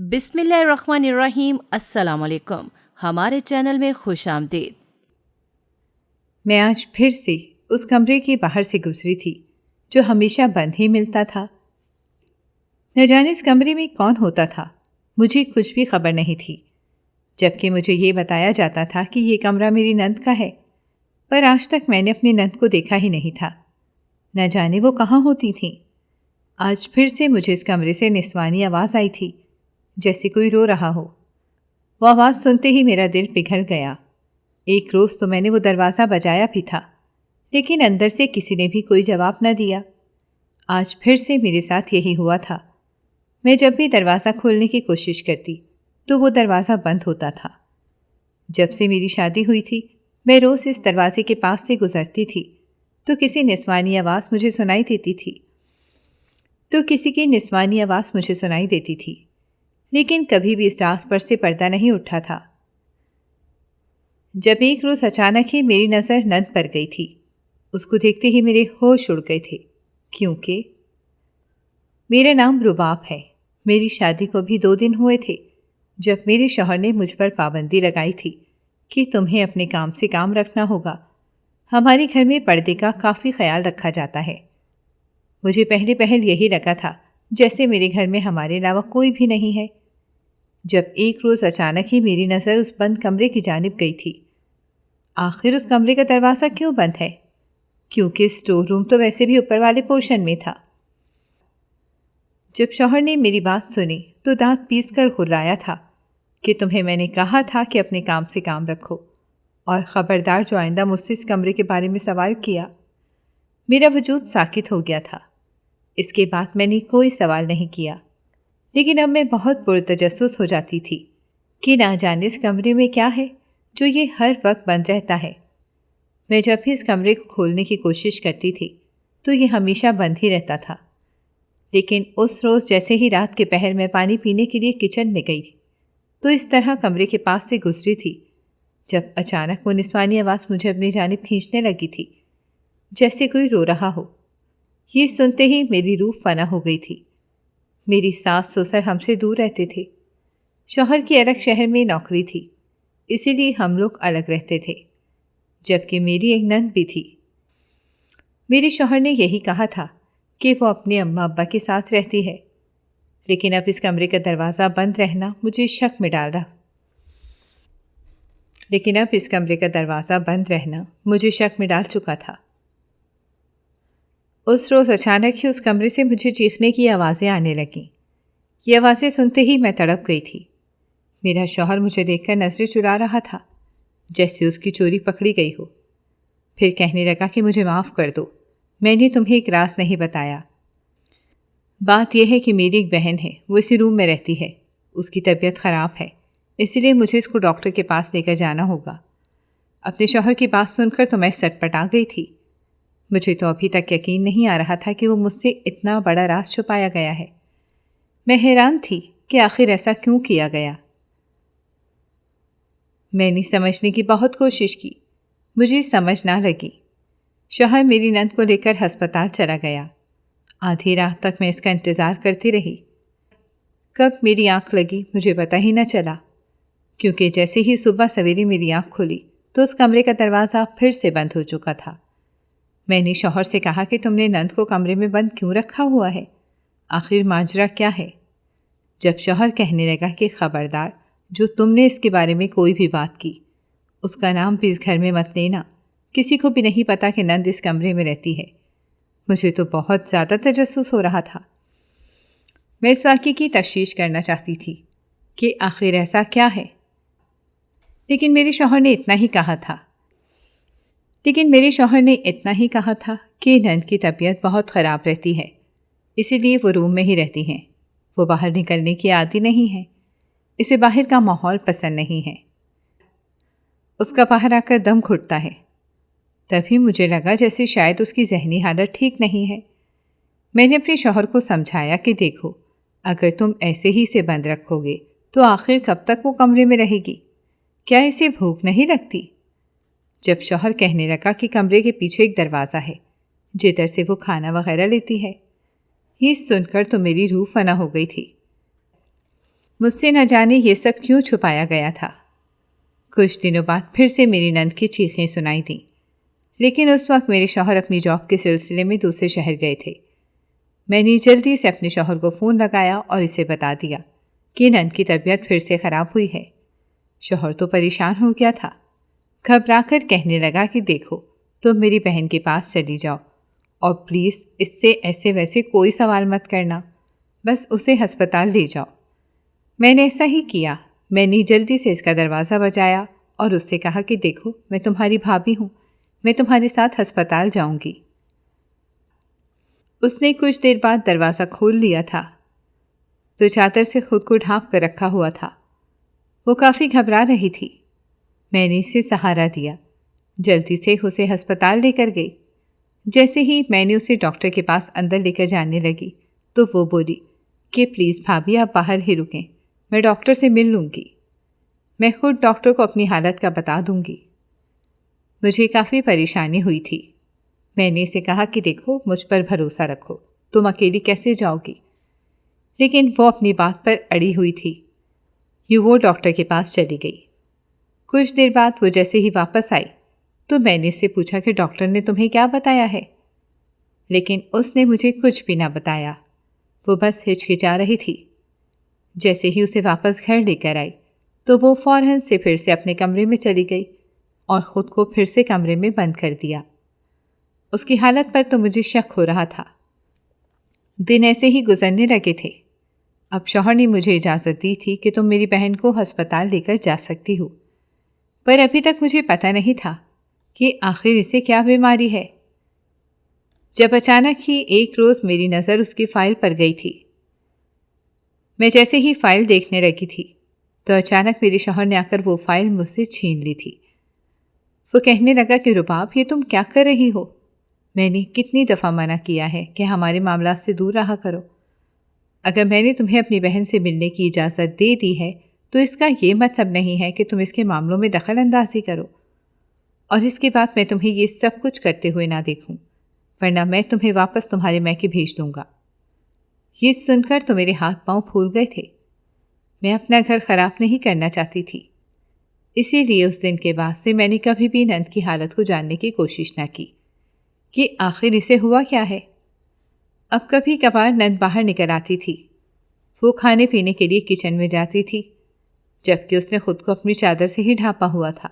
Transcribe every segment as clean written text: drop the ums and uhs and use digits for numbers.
بسم اللہ الرحمن الرحیم۔ السلام علیکم، ہمارے چینل میں خوش آمدید۔ میں آج پھر سے اس کمرے کے باہر سے گزری تھی جو ہمیشہ بند ہی ملتا تھا۔ نہ جانے اس کمرے میں کون ہوتا تھا، مجھے کچھ بھی خبر نہیں تھی، جبکہ مجھے یہ بتایا جاتا تھا کہ یہ کمرہ میری نند کا ہے، پر آج تک میں نے اپنی نند کو دیکھا ہی نہیں تھا۔ نہ جانے وہ کہاں ہوتی تھیں۔ آج پھر سے مجھے اس کمرے سے نسوانی آواز آئی تھی، جیسے کوئی رو رہا ہو۔ وہ آواز سنتے ہی میرا دل پگھل گیا۔ ایک روز تو میں نے وہ دروازہ بجایا بھی تھا، لیکن اندر سے کسی نے بھی کوئی جواب نہ دیا۔ آج پھر سے میرے ساتھ یہی ہوا تھا۔ میں جب بھی دروازہ کھولنے کی کوشش کرتی تو وہ دروازہ بند ہوتا تھا۔ جب سے میری شادی ہوئی تھی میں روز اس دروازے کے پاس سے گزرتی تھی تو کسی کی نسوانی آواز مجھے سنائی دیتی تھی، لیکن کبھی بھی اس راز پر سے پردہ نہیں اٹھا تھا۔ جب ایک روز اچانک ہی میری نظر نند پر گئی تھی، اس کو دیکھتے ہی میرے ہوش اڑ گئے تھے، کیونکہ میرا نام رباب ہے۔ میری شادی کو بھی 2 دن ہوئے تھے جب میرے شوہر نے مجھ پر پابندی لگائی تھی کہ تمہیں اپنے کام سے کام رکھنا ہوگا۔ ہمارے گھر میں پردے کا کافی خیال رکھا جاتا ہے۔ مجھے پہل یہی لگا تھا جیسے میرے گھر میں ہمارے علاوہ کوئی بھی نہیں ہے۔ جب ایک روز اچانک ہی میری نظر اس بند کمرے کی جانب گئی تھی۔ آخر اس کمرے کا دروازہ کیوں بند ہے؟ کیونکہ اسٹور روم تو ویسے بھی اوپر والے پورشن میں تھا۔ جب شوہر نے میری بات سنی تو دانت پیس کر غرایا تھا کہ تمہیں میں نے کہا تھا کہ اپنے کام سے کام رکھو، اور خبردار جو آئندہ مجھ سے اس کمرے کے بارے میں سوال کیا۔ میرا وجود ساکت ہو گیا تھا۔ اس کے بعد میں نے کوئی سوال نہیں کیا، لیکن اب میں بہت پرتجسس ہو جاتی تھی کہ نہ جانے اس کمرے میں کیا ہے جو یہ ہر وقت بند رہتا ہے۔ میں جب بھی اس کمرے کو کھولنے کی کوشش کرتی تھی تو یہ ہمیشہ بند ہی رہتا تھا، لیکن اس روز جیسے ہی رات کے پہر میں پانی پینے کے لیے کچن میں گئی تو اس طرح کمرے کے پاس سے گزری تھی جب اچانک وہ نسوانی آواز مجھے اپنی جانب کھینچنے لگی تھی، جیسے کوئی رو رہا ہو۔ یہ سنتے ہی میری روح فنا ہو گئی تھی۔ میری ساس سسر ہم سے دور رہتے تھے، شوہر کی الگ شہر میں نوکری تھی، اسی لیے ہم لوگ الگ رہتے تھے، جبکہ میری ایک نند بھی تھی۔ میرے شوہر نے یہی کہا تھا کہ وہ اپنے اماں ابا کے ساتھ رہتی ہے، لیکن اب اس کمرے کا دروازہ بند رہنا مجھے شک میں ڈال چکا تھا۔ اس روز اچانک ہی اس کمرے سے مجھے چیخنے کی آوازیں آنے لگیں۔ یہ آوازیں سنتے ہی میں تڑپ گئی تھی۔ میرا شوہر مجھے دیکھ کر نظریں چرا رہا تھا، جیسے اس کی چوری پکڑی گئی ہو۔ پھر کہنے لگا کہ مجھے معاف کر دو، میں نے تمہیں ایک راز نہیں بتایا۔ بات یہ ہے کہ میری ایک بہن ہے، وہ اسی روم میں رہتی ہے، اس کی طبیعت خراب ہے، اسی لیے مجھے اس کو ڈاکٹر کے پاس لے کر جانا ہوگا۔ اپنے شوہر کی بات سن کر تو میں سٹ پٹا گئی تھی۔ مجھے تو ابھی تک یقین نہیں آ رہا تھا کہ وہ مجھ سے اتنا بڑا راز چھپایا گیا ہے۔ میں حیران تھی کہ آخر ایسا کیوں کیا گیا۔ میں نے سمجھنے کی بہت کوشش کی، مجھے سمجھ نہ لگی۔ شوہر میری نند کو لے کر ہسپتال چلا گیا۔ آدھی رات تک میں اس کا انتظار کرتی رہی۔ کب میری آنکھ لگی مجھے پتہ ہی نہ چلا، کیونکہ جیسے ہی صبح سویرے میری آنکھ کھلی تو اس کمرے کا دروازہ پھر سے بند ہو چکا تھا۔ میں نے شوہر سے کہا کہ تم نے نند کو کمرے میں بند کیوں رکھا ہوا ہے؟ آخر ماجرا کیا ہے؟ جب شوہر کہنے لگا کہ خبردار، جو تم نے اس کے بارے میں کوئی بھی بات کی، اس کا نام بھی اس گھر میں مت لینا، کسی کو بھی نہیں پتا کہ نند اس کمرے میں رہتی ہے۔ مجھے تو بہت زیادہ تجسس ہو رہا تھا۔ میں اس واقعے کی تفتیش کرنا چاہتی تھی کہ آخر ایسا کیا ہے، لیکن میرے شوہر نے اتنا ہی کہا تھا کہ نند کی طبیعت بہت خراب رہتی ہے، اسی لیے وہ روم میں ہی رہتی ہیں، وہ باہر نکلنے کی عادی نہیں ہے، اسے باہر کا ماحول پسند نہیں ہے، اس کا باہر آ کر دم گھٹتا ہے۔ تبھی مجھے لگا جیسے شاید اس کی ذہنی حالت ٹھیک نہیں ہے۔ میں نے اپنے شوہر کو سمجھایا کہ دیکھو، اگر تم ایسے ہی اسے بند رکھو گے تو آخر کب تک وہ کمرے میں رہے گی؟ کیا اسے بھوک نہیں لگتی؟ جب شوہر کہنے لگا کہ کمرے کے پیچھے ایک دروازہ ہے جدھر سے وہ کھانا وغیرہ لیتی ہے، یہ سن کر تو میری روح فنا ہو گئی تھی۔ مجھ سے نہ جانے یہ سب کیوں چھپایا گیا تھا۔ کچھ دنوں بعد پھر سے میری نند کی چیخیں سنائی دیں، لیکن اس وقت میرے شوہر اپنی جاب کے سلسلے میں دوسرے شہر گئے تھے۔ میں نے جلدی سے اپنے شوہر کو فون لگایا اور اسے بتا دیا کہ نند کی طبیعت پھر سے خراب ہوئی ہے۔ شوہر تو پریشان ہو گیا تھا، گھبرا کر کہنے لگا کہ دیکھو، تم میری بہن کے پاس چلی جاؤ اور پلیز اس سے ایسے ویسے کوئی سوال مت کرنا، بس اسے ہسپتال لے جاؤ۔ میں نے ایسا ہی کیا۔ میں نے جلدی سے اس کا دروازہ بجایا اور اس سے کہا کہ دیکھو، میں تمہاری بھابھی ہوں، میں تمہارے ساتھ ہسپتال جاؤں گی۔ اس نے کچھ دیر بعد دروازہ کھول لیا تھا تو چادر سے خود کو ڈھانپ کر رکھا ہوا تھا۔ وہ کافی گھبرا رہی تھی۔ میں نے اسے سہارا دیا، جلدی سے اسے ہسپتال لے کر گئی۔ جیسے ہی میں نے اسے ڈاکٹر کے پاس اندر لے کر جانے لگی تو وہ بولی کہ پلیز بھابھی آپ باہر ہی رکیں، میں ڈاکٹر سے مل لوں گی، میں خود ڈاکٹر کو اپنی حالت کا بتا دوں گی۔ مجھے کافی پریشانی ہوئی تھی۔ میں نے اسے کہا کہ دیکھو، مجھ پر بھروسہ رکھو، تم اکیلی کیسے جاؤ گی؟ لیکن وہ اپنی بات پر اڑی ہوئی تھی۔ وہ ڈاکٹر کے پاس چلی گئی۔ کچھ دیر بعد وہ جیسے ہی واپس آئی تو میں نے اس سے پوچھا کہ ڈاکٹر نے تمہیں کیا بتایا ہے؟ لیکن اس نے مجھے کچھ بھی نہ بتایا، وہ بس ہچکچا رہی تھی۔ جیسے ہی اسے واپس گھر لے کر آئی تو وہ فوراً سے پھر سے اپنے کمرے میں چلی گئی اور خود کو پھر سے کمرے میں بند کر دیا۔ اس کی حالت پر تو مجھے شک ہو رہا تھا۔ دن ایسے ہی گزرنے لگے تھے۔ اب شوہر نے مجھے اجازت دی تھی کہ تم میری بہن کو ہسپتال لے کر جا سکتی ہو، پر ابھی تک مجھے پتہ نہیں تھا کہ آخر اسے کیا بیماری ہے۔ جب اچانک ہی ایک روز میری نظر اس کی فائل پر گئی تھی۔ میں جیسے ہی فائل دیکھنے لگی تھی تو اچانک میرے شوہر نے آ کر وہ فائل مجھ سے چھین لی تھی۔ وہ کہنے لگا کہ رباب، یہ تم کیا کر رہی ہو؟ میں نے کتنی دفعہ منع کیا ہے کہ ہمارے معاملات سے دور رہا کرو۔ اگر میں نے تمہیں اپنی بہن سے ملنے کی اجازت دے دی ہے تو اس کا یہ مطلب نہیں ہے کہ تم اس کے معاملوں میں دخل اندازی کرو، اور اس کے بعد میں تمہیں یہ سب کچھ کرتے ہوئے نہ دیکھوں، ورنہ میں تمہیں واپس تمہارے میکے بھیج دوں گا۔ یہ سن کر تو میرے ہاتھ پاؤں پھول گئے تھے۔ میں اپنا گھر خراب نہیں کرنا چاہتی تھی، اسی لیے اس دن کے بعد سے میں نے کبھی بھی نند کی حالت کو جاننے کی کوشش نہ کی کہ آخر اسے ہوا کیا ہے۔ اب کبھی کبھار نند باہر نکل آتی تھی، وہ کھانے پینے کے لیے کچن میں جاتی تھی، جبکہ اس نے خود کو اپنی چادر سے ہی ڈھانپا ہوا تھا۔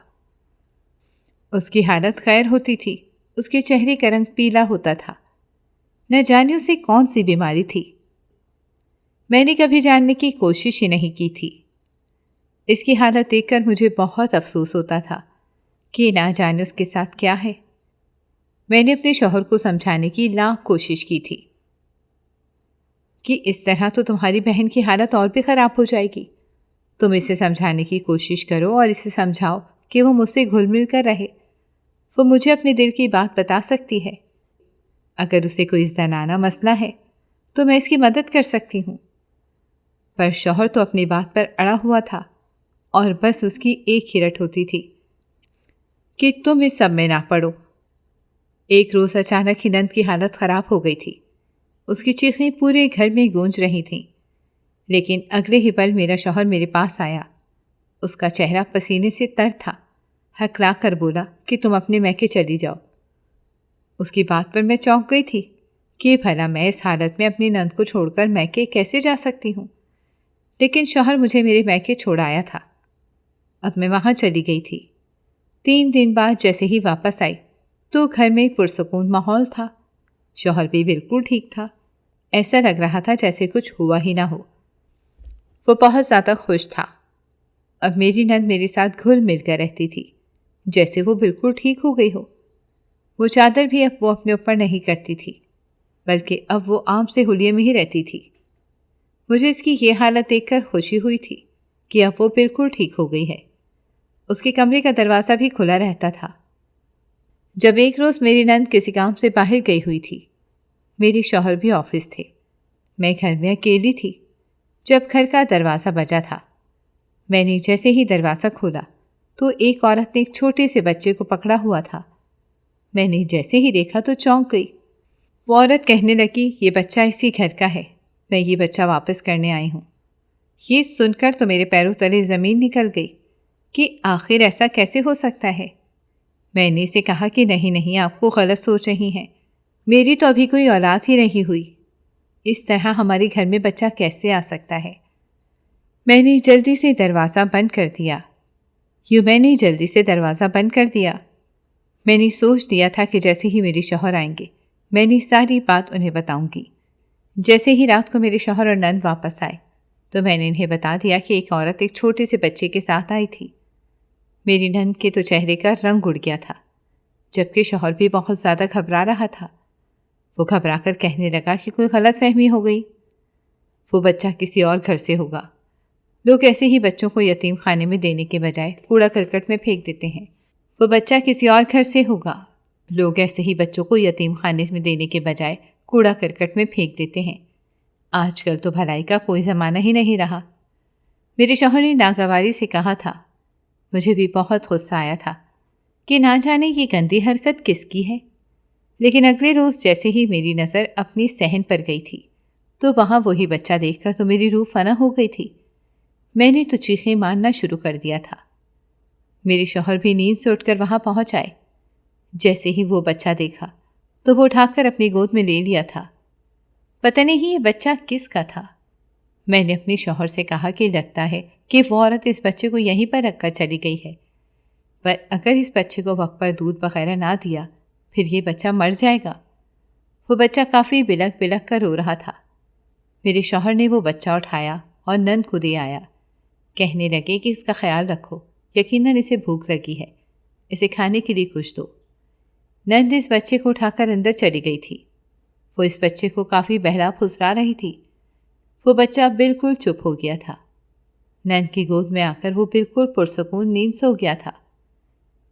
اس کی حالت خیر ہوتی تھی، اس کے چہرے کا رنگ پیلا ہوتا تھا۔ نہ جانے اسے کون سی بیماری تھی۔ میں نے کبھی جاننے کی کوشش ہی نہیں کی تھی۔ اس کی حالت دیکھ کر مجھے بہت افسوس ہوتا تھا کہ نہ جانے اس کے ساتھ کیا ہے۔ میں نے اپنے شوہر کو سمجھانے کی لاکھ کوشش کی تھی کہ اس طرح تو تمہاری بہن کی حالت اور بھی خراب ہو جائے گی۔ تم اسے سمجھانے کی کوشش کرو اور اسے سمجھاؤ کہ وہ مجھ سے گھل مل کر رہے۔ وہ مجھے اپنے دل کی بات بتا سکتی ہے۔ اگر اسے کوئی زنانہ مسئلہ ہے تو میں اس کی مدد کر سکتی ہوں۔ پر شوہر تو اپنی بات پر اڑا ہوا تھا اور بس اس کی ایک ہی رٹ ہوتی تھی کہ تم اس سب میں نہ پڑو۔ ایک روز اچانک ہی نند کی حالت خراب ہو گئی تھی۔ اس کی چیخیں پورے گھر میں گونج رہی تھیں، لیکن اگلے ہی پل میرا شوہر میرے پاس آیا۔ اس کا چہرہ پسینے سے تر تھا، ہکلا کر بولا کہ تم اپنے میکے چلی جاؤ۔ اس کی بات پر میں چونک گئی تھی کہ بھلا میں اس حالت میں اپنی نند کو چھوڑ کر میکے کیسے جا سکتی ہوں، لیکن شوہر مجھے میرے میکے چھوڑایا تھا۔ اب میں وہاں چلی گئی تھی۔ 3 دن بعد جیسے ہی واپس آئی تو گھر میں پرسکون ماحول تھا۔ شوہر بھی بالکل ٹھیک تھا، ایسا لگ رہا تھا جیسے کچھ ہوا ہی نہ ہو۔ وہ بہت زیادہ خوش تھا۔ اب میری نند میرے ساتھ گھل مل کر رہتی تھی، جیسے وہ بالکل ٹھیک ہو گئی ہو۔ وہ چادر بھی اب وہ اپنے اوپر نہیں کرتی تھی، بلکہ اب وہ عام سے حلیے میں ہی رہتی تھی۔ مجھے اس کی یہ حالت دیکھ کر خوشی ہوئی تھی کہ اب وہ بالکل ٹھیک ہو گئی ہے۔ اس کے کمرے کا دروازہ بھی کھلا رہتا تھا۔ جب ایک روز میری نند کسی کام سے باہر گئی ہوئی تھی، میرے شوہر بھی آفس تھے، میں گھر میں اکیلی تھی جب گھر کا دروازہ بجا تھا۔ میں نے جیسے ہی دروازہ کھولا تو ایک عورت نے ایک چھوٹے سے بچے کو پکڑا ہوا تھا۔ میں نے جیسے ہی دیکھا تو چونک گئی۔ وہ عورت کہنے لگی، یہ بچہ اسی گھر کا ہے، میں یہ بچہ واپس کرنے آئی ہوں۔ یہ سن کر تو میرے پیروں تلے زمین نکل گئی کہ آخر ایسا کیسے ہو سکتا ہے۔ میں نے اسے کہا کہ نہیں، آپ کو غلط سوچ رہی ہیں، میری تو ابھی کوئی اولاد ہی نہیں ہوئی، اس طرح ہمارے گھر میں بچہ کیسے آ سکتا ہے۔ میں نے جلدی سے دروازہ بند کر دیا۔ میں نے سوچ دیا تھا کہ جیسے ہی میرے شوہر آئیں گے میں نے ساری بات انہیں بتاؤں گی۔ جیسے ہی رات کو میرے شوہر اور نند واپس آئے تو میں نے انہیں بتا دیا کہ ایک عورت ایک چھوٹے سے بچے کے ساتھ آئی تھی۔ میری نند کے تو چہرے کا رنگ اڑ گیا تھا، جبکہ شوہر بھی بہت زیادہ گھبرا رہا تھا۔ وہ گھبرا کر کہنے لگا کہ کوئی غلط فہمی ہو گئی، وہ بچہ کسی اور گھر سے ہوگا۔ لوگ ایسے ہی بچوں کو یتیم خانے میں دینے کے بجائے کوڑا کرکٹ میں پھینک دیتے ہیں۔ وہ بچہ کسی اور گھر سے ہوگا۔ لوگ ایسے ہی بچوں کو یتیم خانے میں دینے کے بجائے کوڑا کرکٹ میں پھینک دیتے ہیں۔ آج کل تو بھلائی کا کوئی زمانہ ہی نہیں رہا۔ میرے شوہر نے ناگواری سے کہا تھا۔ مجھے بھی بہت غصہ آیا تھا کہ نہ جانے یہ گندی حرکت کس کی ہے، لیکن اگلے روز جیسے ہی میری نظر اپنی صحن پر گئی تھی تو وہاں وہی بچہ دیکھ کر تو میری روح فنا ہو گئی تھی۔ میں نے تو چیخیں مارنا شروع کر دیا تھا۔ میرے شوہر بھی نیند سے اٹھ کر وہاں پہنچ آئے۔ جیسے ہی وہ بچہ دیکھا تو وہ اٹھا کر اپنی گود میں لے لیا تھا۔ پتہ نہیں یہ بچہ کس کا تھا۔ میں نے اپنے شوہر سے کہا کہ لگتا ہے کہ وہ عورت اس بچے کو یہیں پر رکھ کر چلی گئی ہے، پر اگر اس بچے کو وقت پر دودھ وغیرہ نہ دیا پھر یہ بچہ مر جائے گا۔ وہ بچہ کافی بلک بلک کر رو رہا تھا۔ میرے شوہر نے وہ بچہ اٹھایا اور نند کو دے آیا۔ کہنے لگے کہ اس کا خیال رکھو، یقیناً اسے بھوک لگی ہے، اسے کھانے کے لیے کچھ دو۔ نند اس بچے کو اٹھا کر اندر چلی گئی تھی۔ وہ اس بچے کو کافی بہلا پھسلا رہی تھی۔ وہ بچہ بالکل چپ ہو گیا تھا۔ نند کی گود میں آ کر وہ بالکل پرسکون نیند سو گیا تھا۔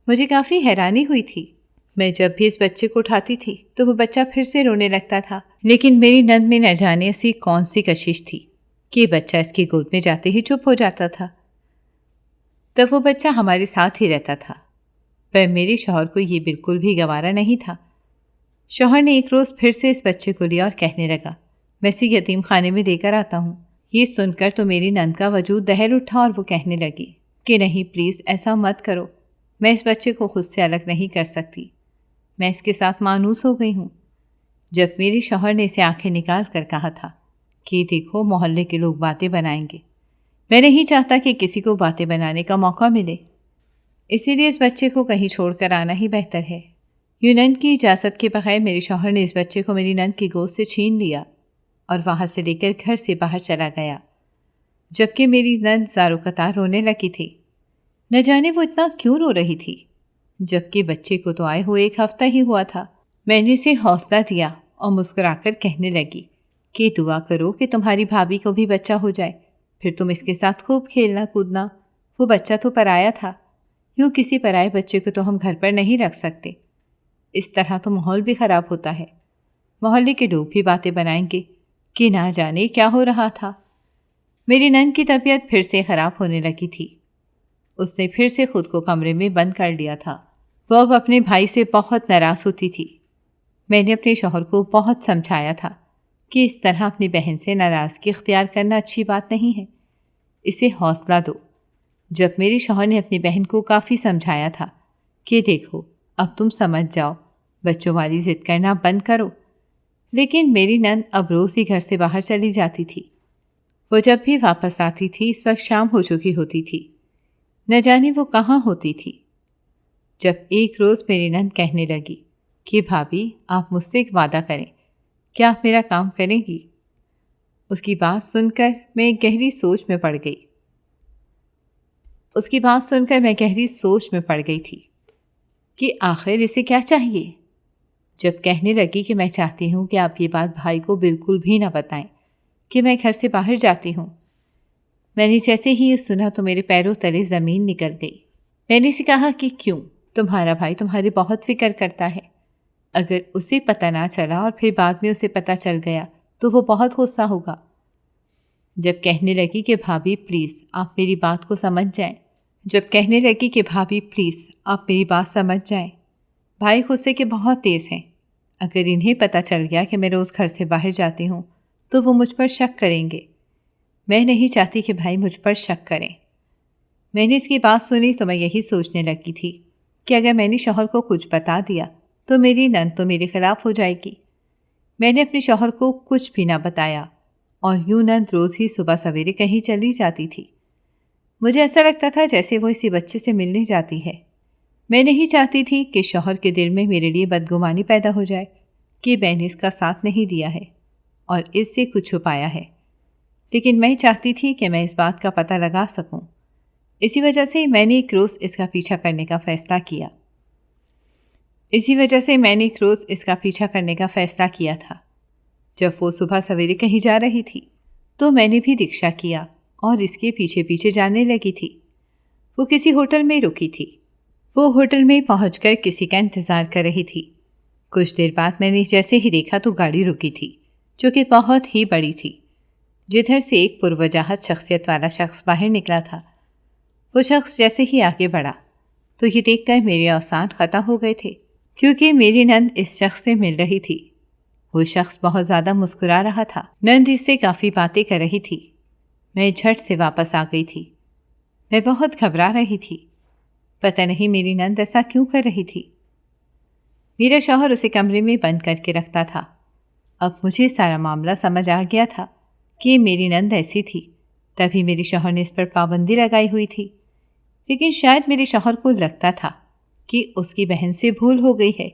مجھے کافی حیرانی ہوئی تھی۔ میں جب بھی اس بچے کو اٹھاتی تھی تو وہ بچہ پھر سے رونے لگتا تھا، لیکن میری نند میں نہ جانے ایسی کون سی کشش تھی کہ بچہ اس کی گود میں جاتے ہی چپ ہو جاتا تھا۔ تب وہ بچہ ہمارے ساتھ ہی رہتا تھا، پر میرے شوہر کو یہ بالکل بھی گوارا نہیں تھا۔ شوہر نے ایک روز پھر سے اس بچے کو لیا اور کہنے لگا، میں اسے یتیم خانے میں دے کر آتا ہوں۔ یہ سن کر تو میری نند کا وجود دہل اٹھا اور وہ کہنے لگی کہ نہیں پلیز ایسا مت کرو، میں اس بچے کو خود سے الگ نہیں کر سکتی، میں اس کے ساتھ مانوس ہو گئی ہوں۔ جب میرے شوہر نے اسے آنکھیں نکال کر کہا تھا کہ دیکھو محلے کے لوگ باتیں بنائیں گے، میں نہیں چاہتا کہ کسی کو باتیں بنانے کا موقع ملے، اسی لیے اس بچے کو کہیں چھوڑ کر آنا ہی بہتر ہے۔ یوں نند کی اجازت کے بغیر میرے شوہر نے اس بچے کو میری نند کی گود سے چھین لیا اور وہاں سے لے کر گھر سے باہر چلا گیا، جبکہ میری نند زارو قطار رونے لگی تھی۔ نہ جانے وہ اتنا کیوں رو رہی تھی، جبکہ بچے کو تو آئے ہوئے 1 ہفتہ ہی ہوا تھا۔ میں نے اسے حوصلہ دیا اور مسکرا کر کہنے لگی کہ دعا کرو کہ تمہاری بھابھی کو بھی بچہ ہو جائے، پھر تم اس کے ساتھ خوب کھیلنا کودنا۔ وہ بچہ تو پرایا تھا، یوں کسی پرائے بچے کو تو ہم گھر پر نہیں رکھ سکتے، اس طرح تو ماحول بھی خراب ہوتا ہے، محلے کے لوگ بھی باتیں بنائیں گے کہ نہ جانے کیا ہو رہا تھا۔ میری نند کی طبیعت پھر سے خراب ہونے لگی تھی۔ اس نے پھر سے خود کو کمرے میں بند کر لیا تھا۔ وہ اب اپنے بھائی سے بہت ناراض ہوتی تھی۔ میں نے اپنے شوہر کو بہت سمجھایا تھا کہ اس طرح اپنی بہن سے ناراضگی اختیار کرنا اچھی بات نہیں ہے، اسے حوصلہ دو۔ جب میرے شوہر نے اپنی بہن کو کافی سمجھایا تھا کہ دیکھو اب تم سمجھ جاؤ، بچوں والی ضد کرنا بند کرو، لیکن میری نند اب روز ہی گھر سے باہر چلی جاتی تھی۔ وہ جب بھی واپس آتی تھی اس وقت شام ہو چکی ہوتی تھی، نہ جانے وہ کہاں ہوتی تھی۔ جب ایک روز میری نند کہنے لگی کہ بھابھی آپ مجھ سے ایک وعدہ کریں، کیا آپ میرا کام کریں گی؟ اس کی بات سن کر میں گہری سوچ میں پڑ گئی تھی کہ آخر اسے کیا چاہیے۔ جب کہنے لگی کہ میں چاہتی ہوں کہ آپ یہ بات بھائی کو بالکل بھی نہ بتائیں کہ میں گھر سے باہر جاتی ہوں، میں نے جیسے ہی یہ سنا تو میرے پیروں تلے زمین نکل گئی۔ میں نے اسے کہا کہ کیوں؟ تمہارا بھائی تمہاری بہت فکر کرتا ہے، اگر اسے پتہ نہ چلا اور پھر بعد میں اسے پتہ چل گیا تو وہ بہت غصہ ہوگا۔ جب کہنے لگی کہ بھابھی پلیز آپ میری بات کو سمجھ جائیں، بھائی غصے کے بہت تیز ہیں، اگر انہیں پتہ چل گیا کہ میں روز گھر سے باہر جاتی ہوں تو وہ مجھ پر شک کریں گے۔ میں نہیں چاہتی کہ بھائی مجھ پر شک کریں۔ میں نے اس کی بات سنی تو میں یہی سوچنے لگی تھی کہ اگر میں نے شوہر کو کچھ بتا دیا تو میری نند تو میرے خلاف ہو جائے گی۔ میں نے اپنے شوہر کو کچھ بھی نہ بتایا اور یوں نند روز ہی صبح سویرے کہیں چلی جاتی تھی۔ مجھے ایسا لگتا تھا جیسے وہ اسی بچے سے ملنے جاتی ہے۔ میں نہیں چاہتی تھی کہ شوہر کے دل میں میرے لیے بدگمانی پیدا ہو جائے کہ میں نے اس کا ساتھ نہیں دیا ہے اور اس سے کچھ چھپایا ہے، لیکن میں چاہتی تھی کہ میں اس بات کا پتہ لگا سکوں۔ اسی وجہ سے میں نے ایک روز اس کا پیچھا کرنے کا فیصلہ کیا تھا۔ جب وہ صبح سویرے کہیں جا رہی تھی تو میں نے بھی رکشہ کیا اور اس کے پیچھے پیچھے جانے لگی تھی۔ وہ کسی ہوٹل میں رکی تھی۔ وہ ہوٹل میں پہنچ کر کسی کا انتظار کر رہی تھی۔ کچھ دیر بعد میں نے جیسے ہی دیکھا تو گاڑی رکی تھی، جو کہ بہت ہی بڑی تھی، جدھر سے ایک پروجاہت شخصیت والا شخص باہر نکلا تھا۔ وہ شخص جیسے ہی آگے بڑھا تو یہ دیکھ کر میرے اوسان ختم ہو گئے تھے، کیونکہ میری نند اس شخص سے مل رہی تھی۔ وہ شخص بہت زیادہ مسکرا رہا تھا۔ نند اس سے کافی باتیں کر رہی تھی۔ میں جھٹ سے واپس آ گئی تھی۔ میں بہت گھبرا رہی تھی۔ پتہ نہیں میری نند ایسا کیوں کر رہی تھی۔ میرا شوہر اسے کمرے میں بند کر کے رکھتا تھا۔ اب مجھے سارا معاملہ سمجھ آ گیا تھا کہ میری نند ایسی تھی، تبھی میرے شوہر نے اس پر پابندی لگائی ہوئی تھی۔ لیکن شاید میرے شوہر کو لگتا تھا کہ اس کی بہن سے بھول ہو گئی ہے،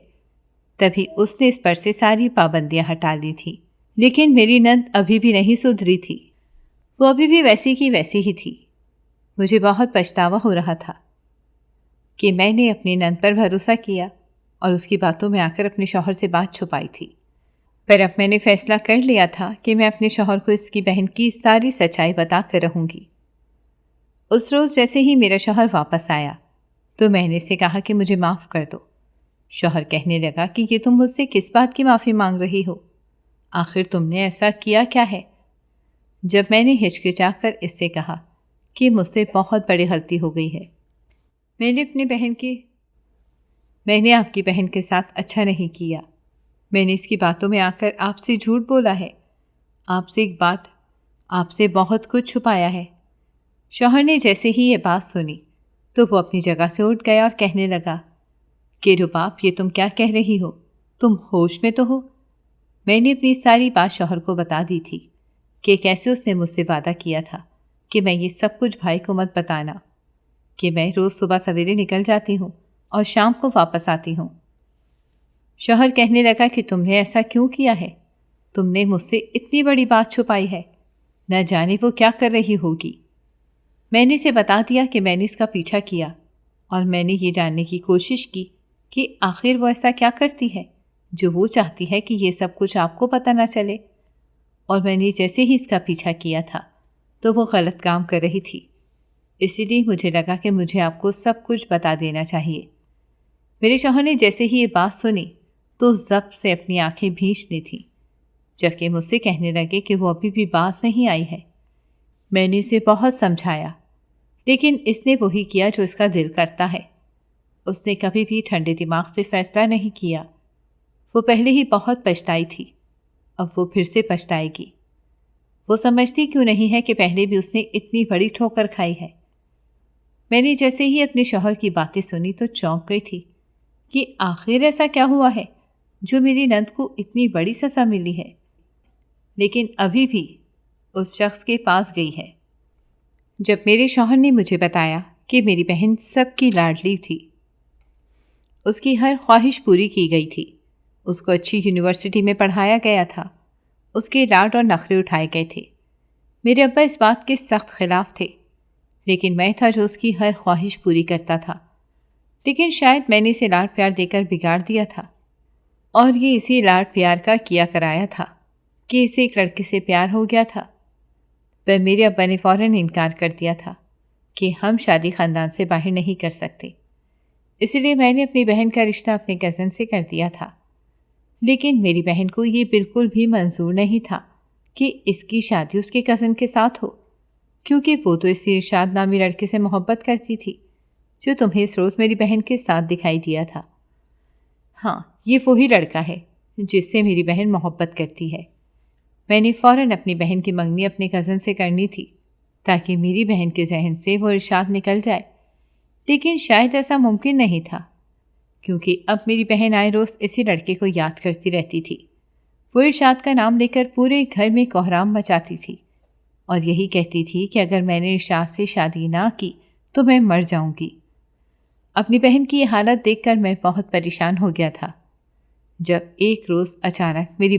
تبھی اس نے اس پر سے ساری پابندیاں ہٹا لی تھیں۔ لیکن میری نند ابھی بھی نہیں سدھری تھی۔ وہ ابھی بھی ویسی کی ویسی ہی تھی۔ مجھے بہت پچھتاوا ہو رہا تھا کہ میں نے اپنی نند پر بھروسہ کیا اور اس کی باتوں میں آ کر اپنے شوہر سے بات چھپائی تھی۔ پر اب میں نے فیصلہ کر لیا تھا کہ میں اپنے شوہر کو اس کی بہن کی ساری سچائی بتا کر رہوں گی۔ اس روز جیسے ہی میرا شوہر واپس آیا تو میں نے اسے کہا کہ مجھے معاف کر دو۔ شوہر کہنے لگا کہ یہ تم مجھ سے کس بات کی معافی مانگ رہی ہو؟ آخر تم نے ایسا کیا کیا ہے؟ جب میں نے ہچکچا کر اس سے کہا کہ مجھ سے بہت بڑی غلطی ہو گئی ہے، میں نے آپ کی بہن کے ساتھ اچھا نہیں کیا، میں نے اس کی باتوں میں آ کر آپ سے جھوٹ بولا ہے، آپ سے بہت کچھ چھپایا ہے۔ شوہر نے جیسے ہی یہ بات سنی تو وہ اپنی جگہ سے اٹھ گیا اور کہنے لگا کہ رباب، یہ تم کیا کہہ رہی ہو؟ تم ہوش میں تو ہو؟ میں نے اپنی ساری بات شوہر کو بتا دی تھی کہ کیسے اس نے مجھ سے وعدہ کیا تھا کہ میں یہ سب کچھ بھائی کو مت بتانا، کہ میں روز صبح سویرے نکل جاتی ہوں اور شام کو واپس آتی ہوں۔ شوہر کہنے لگا کہ تم نے ایسا کیوں کیا ہے؟ تم نے مجھ سے اتنی بڑی بات چھپائی ہے، نہ جانے وہ کیا کر رہی ہوگی۔ میں نے اسے بتا دیا کہ میں نے اس کا پیچھا کیا اور میں نے یہ جاننے کی کوشش کی کہ آخر وہ ایسا کیا کرتی ہے جو وہ چاہتی ہے کہ یہ سب کچھ آپ کو پتہ نہ چلے، اور میں نے جیسے ہی اس کا پیچھا کیا تھا تو وہ غلط کام کر رہی تھی، اسی لیے مجھے لگا کہ مجھے آپ کو سب کچھ بتا دینا چاہیے۔ میرے شوہر نے جیسے ہی یہ بات سنی تو ضبط سے اپنی آنکھیں بھینچ لی تھیں، جبکہ مجھ سے کہنے لگے کہ وہ ابھی بھی باز نہیں آئی ہے۔ میں نے اسے بہت سمجھایا، لیکن اس نے وہی کیا جو اس کا دل کرتا ہے۔ اس نے کبھی بھی ٹھنڈے دماغ سے فیصلہ نہیں کیا۔ وہ پہلے ہی بہت پچھتائی تھی، اب وہ پھر سے پچھتائے گی۔ وہ سمجھتی کیوں نہیں ہے کہ پہلے بھی اس نے اتنی بڑی ٹھوکر کھائی ہے۔ میں نے جیسے ہی اپنے شوہر کی باتیں سنی تو چونک گئی تھی کہ آخر ایسا کیا ہوا ہے جو میری نند کو اتنی بڑی سزا ملی ہے، لیکن ابھی بھی اس شخص کے پاس گئی ہے۔ جب میرے شوہر نے مجھے بتایا کہ میری بہن سب کی لاڈلی تھی، اس کی ہر خواہش پوری کی گئی تھی، اس کو اچھی یونیورسٹی میں پڑھایا گیا تھا، اس کے لاڈ اور نخرے اٹھائے گئے تھے، میرے ابا اس بات کے سخت خلاف تھے، لیکن میں تھا جو اس کی ہر خواہش پوری کرتا تھا۔ لیکن شاید میں نے اسے لاڈ پیار دے کر بگاڑ دیا تھا، اور یہ اسی لاڈ پیار کا کیا کرایا تھا کہ اسے ایک لڑکے سے پیار ہو گیا تھا۔ پر میرے ابا نے فوراً انکار کر دیا تھا کہ ہم شادی خاندان سے باہر نہیں کر سکتے، اسی لیے میں نے اپنی بہن کا رشتہ اپنے کزن سے کر دیا تھا۔ لیکن میری بہن کو یہ بالکل بھی منظور نہیں تھا کہ اس کی شادی اس کے کزن کے ساتھ ہو، کیونکہ وہ تو اسی ارشاد نامی لڑکے سے محبت کرتی تھی جو تمہیں اس روز میری بہن کے ساتھ دکھائی دیا تھا۔ ہاں، یہ وہی لڑکا ہے جس سے میری بہن محبت کرتی ہے۔ میں نے فوراً اپنی بہن کی منگنی اپنے کزن سے کرنی تھی تاکہ میری بہن کے ذہن سے وہ ارشاد نکل جائے، لیکن شاید ایسا ممکن نہیں تھا کیونکہ اب میری بہن آئے روز اسی لڑکے کو یاد کرتی رہتی تھی۔ وہ ارشاد کا نام لے کر پورے گھر میں کوہرام مچاتی تھی اور یہی کہتی تھی کہ اگر میں نے ارشاد سے شادی نہ کی تو میں مر جاؤں گی۔ اپنی بہن کی یہ حالت دیکھ کر میں بہت پریشان ہو گیا تھا۔ جب ایک روز اچانک میری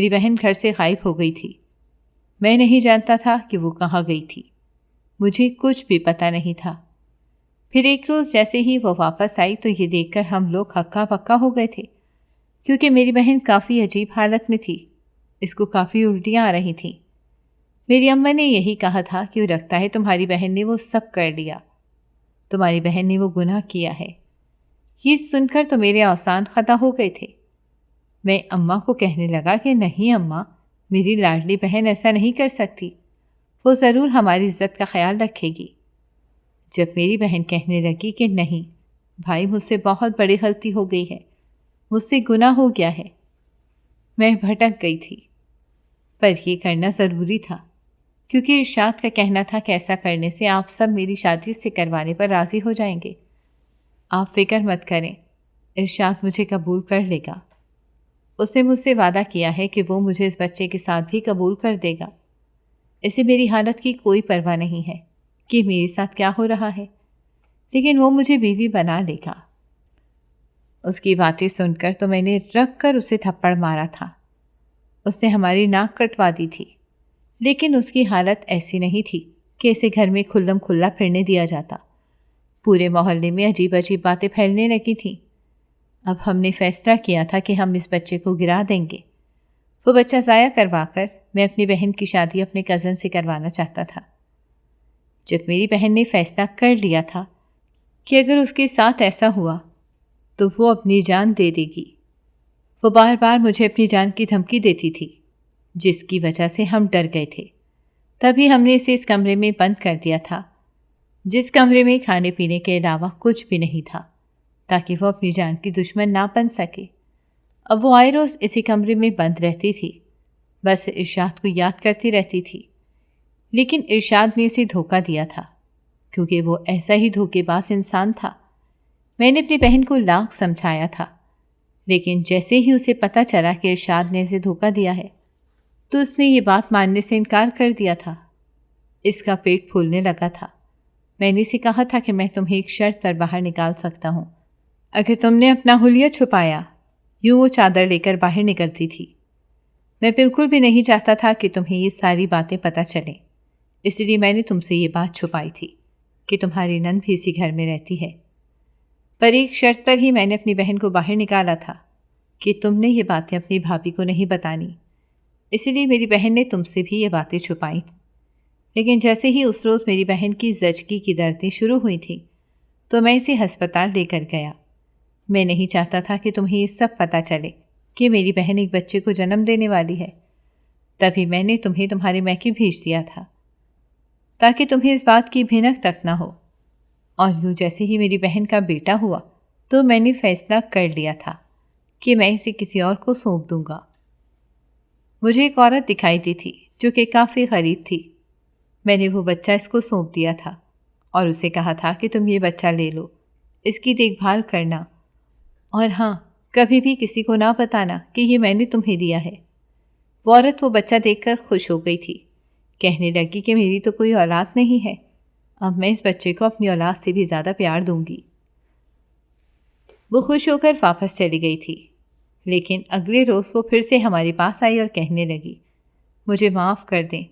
بہن گھر سے غائب ہو گئی تھی۔ میں نہیں جانتا تھا کہ وہ کہاں گئی تھی، مجھے کچھ بھی پتہ نہیں تھا۔ پھر ایک روز جیسے ہی وہ واپس آئی تو یہ دیکھ کر ہم لوگ ہکا بکا ہو گئے تھے، کیونکہ میری بہن کافی عجیب حالت میں تھی، اس کو کافی الٹیاں آ رہی تھیں۔ میری اماں نے یہی کہا تھا کہ لگتا ہے تمہاری بہن نے وہ سب کر لیا، تمہاری بہن نے وہ گناہ کیا ہے۔ یہ سن کر تو میرے اوسان خطا ہو گئے تھے۔ میں اماں کو کہنے لگا کہ نہیں اماں، میری لاڈلی بہن ایسا نہیں کر سکتی، وہ ضرور ہماری عزت کا خیال رکھے گی۔ جب میری بہن کہنے لگی کہ نہیں بھائی، مجھ سے بہت بڑی غلطی ہو گئی ہے، مجھ سے گناہ ہو گیا ہے، میں بھٹک گئی تھی، پر یہ کرنا ضروری تھا کیونکہ ارشاد کا کہنا تھا کہ ایسا کرنے سے آپ سب میری شادی سے کروانے پر راضی ہو جائیں گے۔ آپ فکر مت کریں، ارشاد مجھے قبول کر لے گا۔ اس نے مجھ سے وعدہ کیا ہے کہ وہ مجھے اس بچے کے ساتھ بھی قبول کر دے گا۔ اسے میری حالت کی کوئی پرواہ نہیں ہے کہ میرے ساتھ کیا ہو رہا ہے، لیکن وہ مجھے بیوی بنا لے گا۔ اس کی باتیں سن کر تو میں نے رکھ کر اسے تھپڑ مارا تھا۔ اس نے ہماری ناک کٹوا دی تھی، لیکن اس کی حالت ایسی نہیں تھی کہ اسے گھر میں کھلم کھلا پھرنے دیا جاتا۔ پورے محلے میں عجیب عجیب باتیں پھیلنے لگی تھیں۔ اب ہم نے فیصلہ کیا تھا کہ ہم اس بچے کو گرا دیں گے۔ وہ بچہ ضائع کروا کر میں اپنی بہن کی شادی اپنے کزن سے کروانا چاہتا تھا۔ جب میری بہن نے فیصلہ کر لیا تھا کہ اگر اس کے ساتھ ایسا ہوا تو وہ اپنی جان دے دے گی، وہ بار بار مجھے اپنی جان کی دھمکی دیتی تھی، جس کی وجہ سے ہم ڈر گئے تھے۔ تبھی ہم نے اسے اس کمرے میں بند کر دیا تھا، جس کمرے میں کھانے پینے کے علاوہ کچھ بھی نہیں تھا، تاکہ وہ اپنی جان کی دشمن نہ بن سکے۔ اب وہ آئے روز اسی کمرے میں بند رہتی تھی، بس ارشاد کو یاد کرتی رہتی تھی، لیکن ارشاد نے اسے دھوکہ دیا تھا کیونکہ وہ ایسا ہی دھوکے باز انسان تھا۔ میں نے اپنی بہن کو لاکھ سمجھایا تھا، لیکن جیسے ہی اسے پتہ چلا کہ ارشاد نے اسے دھوکہ دیا ہے تو اس نے یہ بات ماننے سے انکار کر دیا تھا۔ اس کا پیٹ پھولنے لگا تھا۔ میں نے اسے کہا تھا کہ میں تمہیں ایک شرط پر باہر نکال سکتا ہوں، اگر تم نے اپنا حلیہ چھپایا۔ یوں وہ چادر لے کر باہر نکلتی تھی۔ میں بالکل بھی نہیں چاہتا تھا کہ تمہیں یہ ساری باتیں پتہ چلیں، اس لیے میں نے تم سے یہ بات چھپائی تھی کہ تمہاری نند بھی اسی گھر میں رہتی ہے۔ پر ایک شرط پر ہی میں نے اپنی بہن کو باہر نکالا تھا کہ تم نے یہ باتیں اپنی بھابھی کو نہیں بتانی، اسی لیے میری بہن نے تم سے بھی یہ باتیں چھپائیں۔ لیکن جیسے ہی اس روز میری بہن کی زچگی کی دردیں شروع ہوئی تھیں تو میں اسے ہسپتال لے کر گیا۔ میں نہیں چاہتا تھا کہ تمہیں یہ سب پتہ چلے کہ میری بہن ایک بچے کو جنم دینے والی ہے، تبھی میں نے تمہیں تمہارے میکے بھیج دیا تھا تاکہ تمہیں اس بات کی بھنک تک نہ ہو۔ اور یوں جیسے ہی میری بہن کا بیٹا ہوا تو میں نے فیصلہ کر لیا تھا کہ میں اسے کسی اور کو سونپ دوں گا۔ مجھے ایک عورت دکھائی دی تھی جو کہ کافی غریب تھی۔ میں نے وہ بچہ اس کو سونپ دیا تھا اور اسے کہا تھا کہ تم یہ بچہ لے لو، اس کی دیکھ بھال کرنا، اور ہاں کبھی بھی کسی کو نہ بتانا کہ یہ میں نے تمہیں دیا ہے۔ وہ عورت وہ بچہ دیکھ کر خوش ہو گئی تھی، کہنے لگی کہ میری تو کوئی اولاد نہیں ہے، اب میں اس بچے کو اپنی اولاد سے بھی زیادہ پیار دوں گی۔ وہ خوش ہو کر واپس چلی گئی تھی، لیکن اگلے روز وہ پھر سے ہمارے پاس آئی اور کہنے لگی، مجھے معاف کر دیں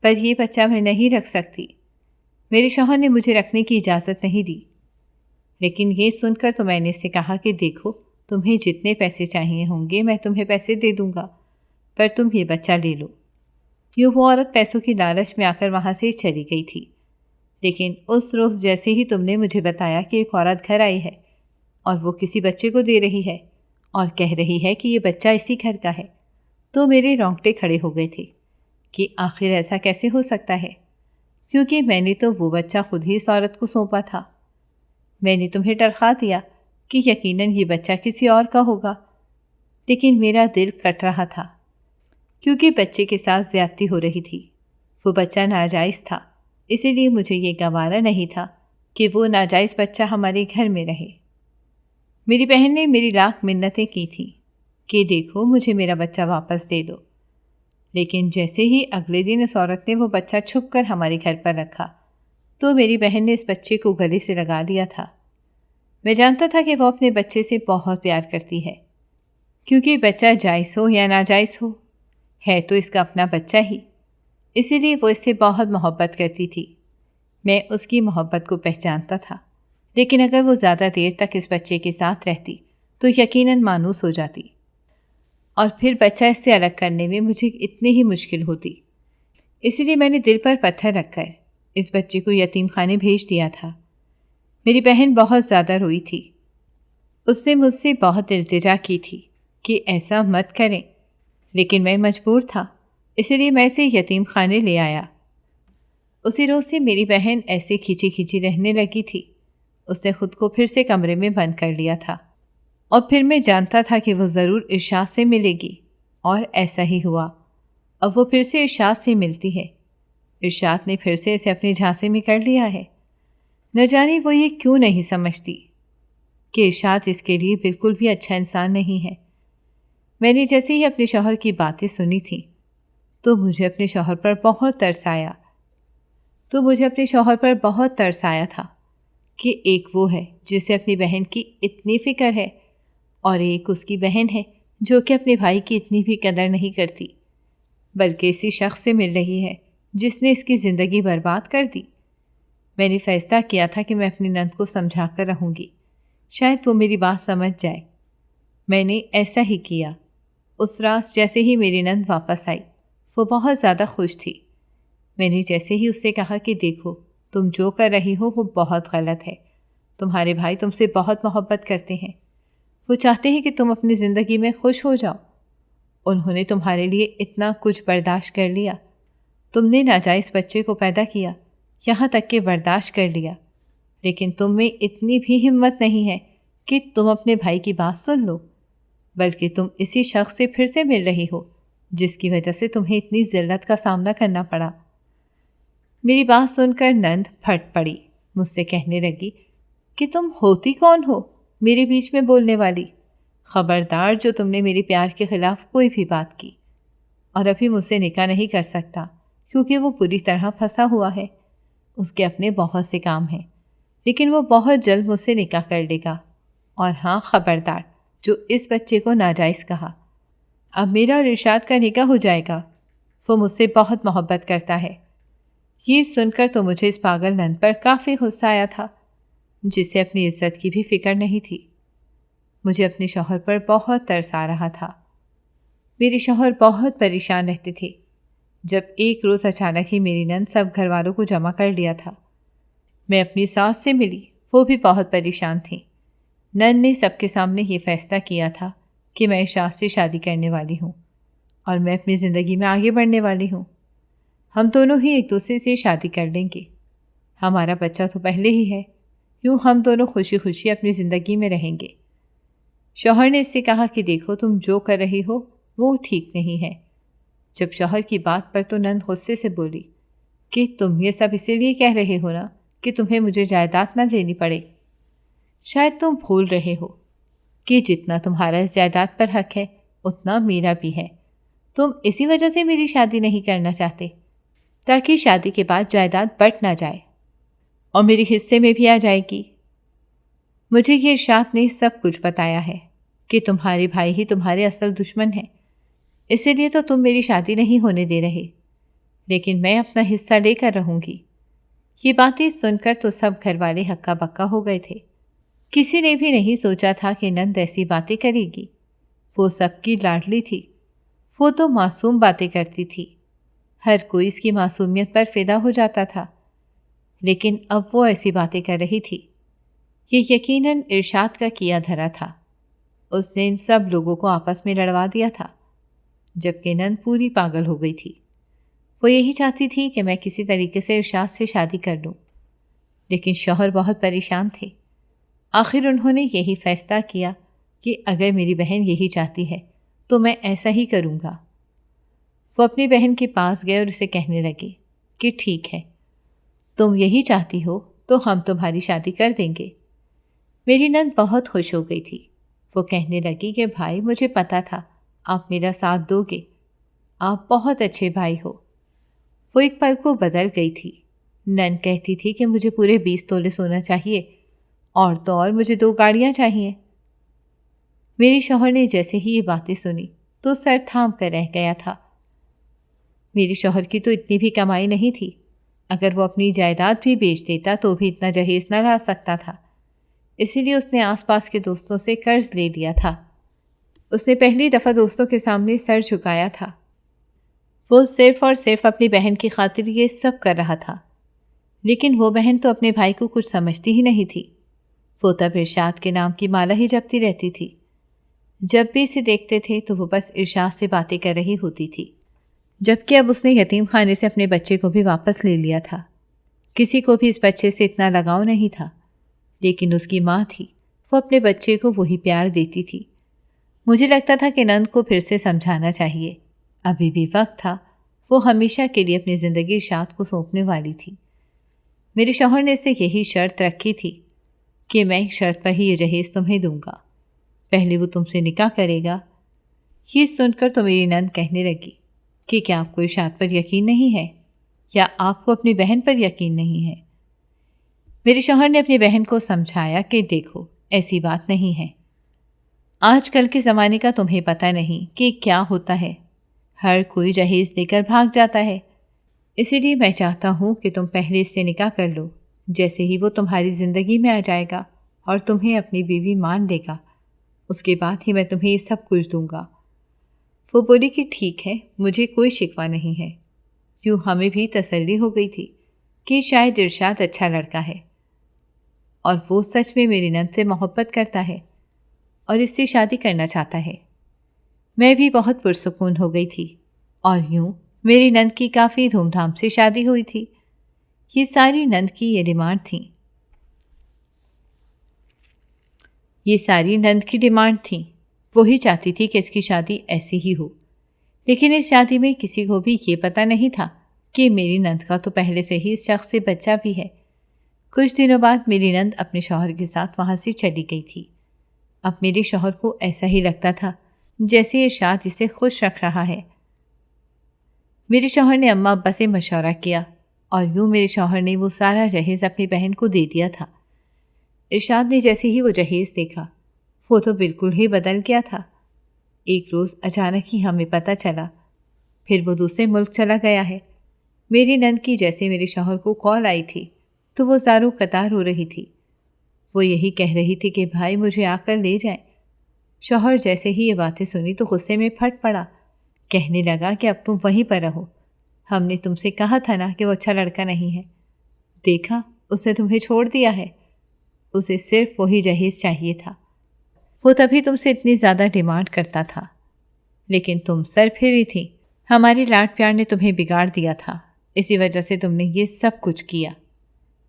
پر یہ بچہ میں نہیں رکھ سکتی، میرے شوہر نے مجھے رکھنے کی اجازت نہیں دی۔ لیکن یہ سن کر تو میں نے اسے کہا کہ دیکھو، تمہیں جتنے پیسے چاہیے ہوں گے میں تمہیں پیسے دے دوں گا، پر تم یہ بچہ لے لو۔ یوں وہ عورت پیسوں کی لالچ میں آ کر وہاں سے چلی گئی تھی۔ لیکن اس روز جیسے ہی تم نے مجھے بتایا کہ ایک عورت گھر آئی ہے اور وہ کسی بچے کو دے رہی ہے اور کہہ رہی ہے کہ یہ بچہ اسی گھر کا ہے، تو میرے رونگٹے کھڑے ہو گئے تھے کہ آخر ایسا کیسے ہو سکتا ہے، کیونکہ میں نے تو وہ بچہ خود ہی اس عورت کو سونپا تھا۔ میں نے تمہیں ٹرخا دیا کہ یقیناً یہ بچہ کسی اور کا ہوگا، لیکن میرا دل کٹ رہا تھا کیونکہ بچے کے ساتھ زیادتی ہو رہی تھی۔ وہ بچہ ناجائز تھا، اسی لیے مجھے یہ گوارا نہیں تھا کہ وہ ناجائز بچہ ہمارے گھر میں رہے۔ میری بہن نے میری لاکھ منتیں کی تھیں کہ دیکھو مجھے میرا بچہ واپس دے دو، لیکن جیسے ہی اگلے دن اس عورت نے وہ بچہ چھپ کر ہمارے گھر پر رکھا تو میری بہن نے اس بچے کو گلے سے لگا لیا تھا۔ میں جانتا تھا کہ وہ اپنے بچے سے بہت پیار کرتی ہے، کیونکہ بچہ جائز ہو یا ناجائز ہو، ہے تو اس کا اپنا بچہ ہی، اسی لیے وہ اس سے بہت محبت کرتی تھی۔ میں اس کی محبت کو پہچانتا تھا، لیکن اگر وہ زیادہ دیر تک اس بچے کے ساتھ رہتی تو یقیناً مانوس ہو جاتی، اور پھر بچہ اس سے الگ کرنے میں مجھے اتنی ہی مشکل ہوتی۔ اسی لیے میں نے دل پر پتھر رکھ کر اس بچے کو یتیم خانے بھیج دیا تھا۔ میری بہن بہت زیادہ روئی تھی، اس نے مجھ سے بہت التجا کی تھی کہ ایسا مت کریں، لیکن میں مجبور تھا، اسی لیے میں اسے یتیم خانے لے آیا۔ اسی روز سے میری بہن ایسے کھینچی کھینچی رہنے لگی تھی۔ اس نے خود کو پھر سے کمرے میں بند کر لیا تھا، اور پھر میں جانتا تھا کہ وہ ضرور ارشاد سے ملے گی، اور ایسا ہی ہوا۔ اب وہ پھر سے ارشاد سے ملتی ہے۔ ارشاد نے پھر سے اسے اپنے جھانسے میں کر لیا ہے۔ نہ جانے وہ یہ کیوں نہیں سمجھتی کہ ارشاد اس کے لیے بالکل بھی اچھا انسان نہیں ہے۔ میں نے جیسے ہی اپنے شوہر کی باتیں سنی تھیں تو مجھے اپنے شوہر پر بہت ترس آیا تھا کہ ایک وہ ہے جسے اپنی بہن کی اتنی فکر ہے، اور ایک اس کی بہن ہے جو کہ اپنے بھائی کی اتنی بھی قدر نہیں کرتی، بلکہ اسی شخص سے مل رہی ہے جس نے اس کی زندگی برباد کر دی۔ میں نے فیصلہ کیا تھا کہ میں اپنی نند کو سمجھا کر رہوں گی، شاید وہ میری بات سمجھ جائے۔ میں نے ایسا ہی کیا۔ اس رات جیسے ہی میری نند واپس آئی، وہ بہت زیادہ خوش تھی۔ میں نے جیسے ہی اس سے کہا کہ دیکھو تم جو کر رہی ہو وہ بہت غلط ہے، تمہارے بھائی تم سے بہت محبت کرتے ہیں، وہ چاہتے ہیں کہ تم اپنی زندگی میں خوش ہو جاؤ، انہوں نے تمہارے لیے اتنا کچھ برداشت کر لیا، تم نے ناجائز بچے کو پیدا کیا، یہاں تک کہ برداشت کر لیا، لیکن تم میں اتنی بھی ہمت نہیں ہے کہ تم اپنے بھائی کی بات سن لو، بلکہ تم اسی شخص سے پھر سے مل رہی ہو جس کی وجہ سے تمہیں اتنی ذلت کا سامنا کرنا پڑا۔ میری بات سن کر نند پھٹ پڑی، مجھ سے کہنے لگی کہ تم ہوتی کون ہو میرے بیچ میں بولنے والی؟ خبردار جو تم نے میرے پیار کے خلاف کوئی بھی بات کی، اور ابھی مجھ سے نکاح نہیں کر سکتا کیونکہ وہ پوری طرح پھنسا ہوا ہے، اس کے اپنے بہت سے کام ہیں، لیکن وہ بہت جلد مجھ سے نکاح کر لے گا۔ اور ہاں خبردار جو اس بچے کو ناجائز کہا، اب میرا اور ارشاد کا نکاح ہو جائے گا، وہ مجھ سے بہت محبت کرتا ہے۔ یہ سن کر تو مجھے اس پاگل نند پر کافی غصہ آیا تھا جسے اپنی عزت کی بھی فکر نہیں تھی۔ مجھے اپنے شوہر پر بہت ترس آ رہا تھا۔ میرے شوہر بہت پریشان رہتے تھے۔ جب ایک روز اچانک ہی میری نند سب گھر والوں کو جمع کر لیا تھا، میں اپنی ساس سے ملی، وہ بھی بہت پریشان تھیں۔ نند نے سب کے سامنے یہ فیصلہ کیا تھا کہ میں ارشاد سے شادی کرنے والی ہوں اور میں اپنی زندگی میں آگے بڑھنے والی ہوں۔ ہم دونوں ہی ایک دوسرے سے شادی کر لیں گے، ہمارا بچہ تو پہلے ہی ہے، یوں ہم دونوں خوشی خوشی اپنی زندگی میں رہیں گے۔ شوہر نے اس سے کہا کہ دیکھو تم جو کر رہی ہو وہ ٹھیک نہیں ہے۔ جب شوہر کی بات پر تو نند غصے سے بولی کہ تم یہ سب اسی لیے کہہ رہے ہو نا کہ تمہیں مجھے جائیداد نہ لینی پڑے، شاید تم بھول رہے ہو کہ جتنا تمہارا اس جائیداد پر حق ہے اتنا میرا بھی ہے، تم اسی وجہ سے میری شادی نہیں کرنا چاہتے تاکہ شادی کے بعد جائیداد بٹ نہ جائے اور میرے حصے میں بھی آ جائے گی۔ مجھے یہ ارشاد نے سب کچھ بتایا ہے کہ تمہارے بھائی ہی تمہارے اصل دشمن ہیں، اسی لیے تو تم میری شادی نہیں ہونے دے رہے، لیکن میں اپنا حصہ لے کر رہوں گی۔ یہ باتیں سن کر تو سب گھر والے ہکا بکا ہو گئے تھے۔ کسی نے بھی نہیں سوچا تھا کہ نند ایسی باتیں کرے گی۔ وہ سب کی لاڈلی تھی، وہ تو معصوم باتیں کرتی تھی، ہر کوئی اس کی معصومیت پر فدا ہو جاتا تھا، لیکن اب وہ ایسی باتیں کر رہی تھی۔ یہ یقیناً ارشاد کا کیا دھرا تھا، اس نے ان سب لوگوں کو آپس میں لڑوا دیا تھا، جبکہ نند پوری پاگل ہو گئی تھی۔ وہ یہی چاہتی تھی کہ میں کسی طریقے سے ارشاد سے شادی کر لوں، لیکن شوہر بہت پریشان تھے۔ آخر انہوں نے یہی فیصلہ کیا کہ اگر میری بہن یہی چاہتی ہے تو میں ایسا ہی کروں گا۔ وہ اپنی بہن کے پاس گئے اور اسے کہنے لگے کہ ٹھیک ہے، تم یہی چاہتی ہو تو ہم تمہاری شادی کر دیں گے۔ میری نند بہت خوش ہو گئی تھی۔ وہ کہنے لگی کہ بھائی، مجھے پتا تھا آپ میرا ساتھ دو گے، آپ بہت اچھے بھائی ہو۔ وہ ایک پل کو بدل گئی تھی۔ نند کہتی تھی کہ مجھے پورے 20 تولے سونا چاہیے، اور تو اور مجھے 2 گاڑیاں چاہیے۔ میری شوہر نے جیسے ہی یہ باتیں سنی تو سر تھام کر رہ گیا تھا۔ میری شوہر کی تو اتنی بھی کمائی نہیں تھی، اگر وہ اپنی جائیداد بھی بیچ دیتا تو بھی اتنا جہیز نہ لا سکتا تھا۔ اسی لیے اس نے آس پاس کے دوستوں سے قرض لے لیا تھا۔ اس نے پہلی دفعہ دوستوں کے سامنے سر جھکایا تھا۔ وہ صرف اور صرف اپنی بہن کی خاطر یہ سب کر رہا تھا، لیکن وہ بہن تو اپنے بھائی کو کچھ سمجھتی ہی نہیں تھی۔ وہ تب ارشاد کے نام کی مالا ہی جپتی رہتی تھی۔ جب بھی اسے دیکھتے تھے تو وہ بس ارشاد سے باتیں کر رہی ہوتی تھی، جبکہ اب اس نے یتیم خانے سے اپنے بچے کو بھی واپس لے لیا تھا۔ کسی کو بھی اس بچے سے اتنا لگاؤ نہیں تھا، لیکن اس کی ماں تھی، وہ اپنے بچے کو وہی پیار دیتی تھی۔ مجھے لگتا تھا کہ نند کو پھر سے سمجھانا چاہیے، ابھی بھی وقت تھا۔ وہ ہمیشہ کے لیے اپنی زندگی ارشاد کو سونپنے والی تھی۔ میرے شوہر نے اسے یہی شرط رکھی تھی کہ میں ایک شرط پر ہی یہ جہیز تمہیں دوں گا، پہلے وہ تم سے نکاح کرے گا۔ یہ سن کر تو میری نند کہنے لگی کہ کیا آپ کو ارشاد پر یقین نہیں ہے، یا آپ کو اپنی بہن پر یقین نہیں ہے؟ میرے شوہر نے اپنی بہن کو سمجھایا کہ دیکھو، ایسی بات نہیں ہے، آج کل کے زمانے کا تمہیں پتہ نہیں کہ کیا ہوتا ہے، ہر کوئی جہیز دے کر بھاگ جاتا ہے، اسی لیے میں چاہتا ہوں کہ تم پہلے اس سے نکاح کر لو۔ جیسے ہی وہ تمہاری زندگی میں آ جائے گا اور تمہیں اپنی بیوی مان لے گا، اس کے بعد ہی میں تمہیں یہ سب کچھ دوں گا۔ وہ بولی کہ ٹھیک ہے، مجھے کوئی شکوہ نہیں ہے۔ یوں ہمیں بھی تسلی ہو گئی تھی کہ شاید ارشاد اچھا لڑکا ہے، اور وہ سچ میں میری نند سے محبت کرتا ہے اور اس سے شادی کرنا چاہتا ہے۔ میں بھی بہت پرسکون ہو گئی تھی، اور یوں میری نند کی کافی دھوم دھام سے شادی ہوئی تھی۔ یہ ساری نند کی یہ ڈیمانڈ تھی، وہی چاہتی تھی کہ اس کی شادی ایسی ہی ہو۔ لیکن اس شادی میں کسی کو بھی یہ پتہ نہیں تھا کہ میری نند کا تو پہلے سے ہی اس شخص سے بچہ بھی ہے۔ کچھ دنوں بعد میری نند اپنے شوہر کے ساتھ وہاں سے چلی گئی تھی۔ اب میرے شوہر کو ایسا ہی لگتا تھا جیسے ارشاد اسے خوش رکھ رہا ہے۔ میرے شوہر نے اماں ابا سے مشورہ کیا، اور یوں میرے شوہر نے وہ سارا جہیز اپنی بہن کو دے دیا تھا۔ ارشاد نے جیسے ہی وہ جہیز دیکھا، وہ تو بالکل ہی بدل گیا تھا۔ ایک روز اچانک ہی ہمیں پتہ چلا، پھر وہ دوسرے ملک چلا گیا ہے۔ میری نند کی جیسے میرے شوہر کو کال آئی تھی تو وہ زاروں قطار رو رہی تھی۔ وہ یہی کہہ رہی تھی کہ بھائی مجھے آ کر لے جائیں۔ شوہر جیسے ہی یہ باتیں سنی تو غصے میں پھٹ پڑا، کہنے لگا کہ اب تم وہیں پر رہو، ہم نے تم سے کہا تھا نا کہ وہ اچھا لڑکا نہیں ہے، دیکھا اس نے تمہیں چھوڑ دیا ہے، اسے صرف وہی جہیز چاہیے تھا، وہ تبھی تم سے اتنی زیادہ ڈیمانڈ کرتا تھا، لیکن تم سر پھری تھی، ہماری لاڈ پیار نے تمہیں بگاڑ دیا تھا، اسی وجہ سے تم نے یہ سب کچھ کیا،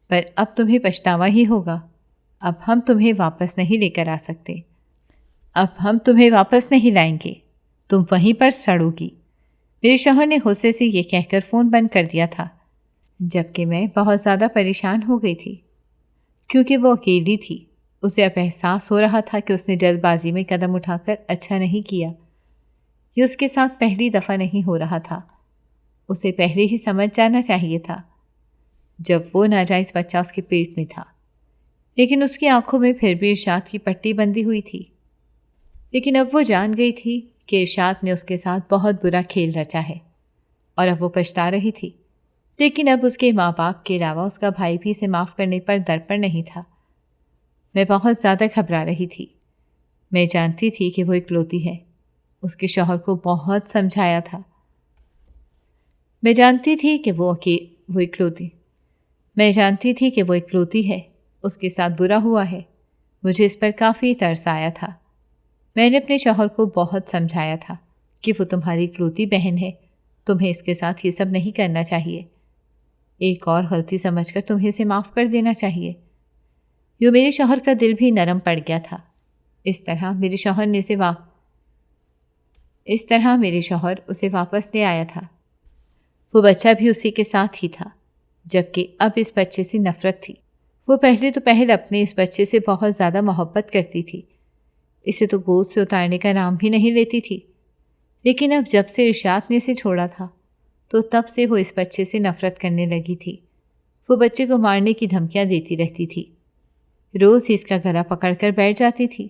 پر اب تمہیں پچھتاوا ہی ہوگا۔ اب ہم تمہیں واپس نہیں لے کر آ سکتے، اب ہم تمہیں واپس نہیں لائیں گے، تم وہیں پر سڑو گی۔ میرے شوہر نے غصے سے یہ کہہ کر فون بند کر دیا تھا، جبکہ میں بہت زیادہ پریشان ہو گئی تھی، کیونکہ وہ اکیلی تھی۔ اسے اب احساس ہو رہا تھا کہ اس نے جلد بازی میں قدم اٹھا کر اچھا نہیں کیا۔ یہ اس کے ساتھ پہلی دفعہ نہیں ہو رہا تھا، اسے پہلے ہی سمجھ جانا چاہیے تھا جب وہ ناجائز بچہ اس کے پیٹ میں تھا۔ لیکن اس کی آنکھوں میں پھر بھی ارشاد کی پٹی بندھی ہوئی تھی، لیکن اب وہ جان گئی تھی کہ ارشاد نے اس کے ساتھ بہت برا کھیل رچا ہے، اور اب وہ پچھتا رہی تھی۔ لیکن اب اس کے ماں باپ کے علاوہ اس کا بھائی بھی اسے معاف کرنے پر درپر نہیں تھا۔ میں بہت زیادہ گھبرا رہی تھی۔ میں جانتی تھی کہ وہ اکلوتی ہے، اس کے شوہر کو بہت سمجھایا تھا۔ میں جانتی تھی کہ وہ اکلوتی ہے، اس کے ساتھ برا ہوا ہے۔ مجھے اس پر کافی ترس آیا تھا۔ میں نے اپنے شوہر کو بہت سمجھایا تھا کہ وہ تمہاری اکلوتی بہن ہے، تمہیں اس کے ساتھ یہ سب نہیں کرنا چاہیے، ایک اور غلطی سمجھ کر تمہیں اسے معاف کر دینا چاہیے۔ یوں میرے شوہر کا دل بھی نرم پڑ گیا تھا۔ اس طرح میرے شوہر نے اسے اس طرح میرے شوہر اسے واپس لے آیا تھا۔ وہ بچہ بھی اسی کے ساتھ ہی تھا، جبکہ اب اس بچے سے نفرت تھی۔ وہ پہلے تو پہل اپنے اس بچے سے بہت زیادہ محبت کرتی تھی، اسے تو گود سے اتارنے کا نام بھی نہیں لیتی تھی، لیکن اب جب سے ارشاد نے اسے چھوڑا تھا تو تب سے وہ اس بچے سے نفرت کرنے لگی تھی۔ وہ بچے کو مارنے کی دھمکیاں دیتی رہتی تھی، روز ہی اس کا گلا پکڑ کر بیٹھ جاتی تھی۔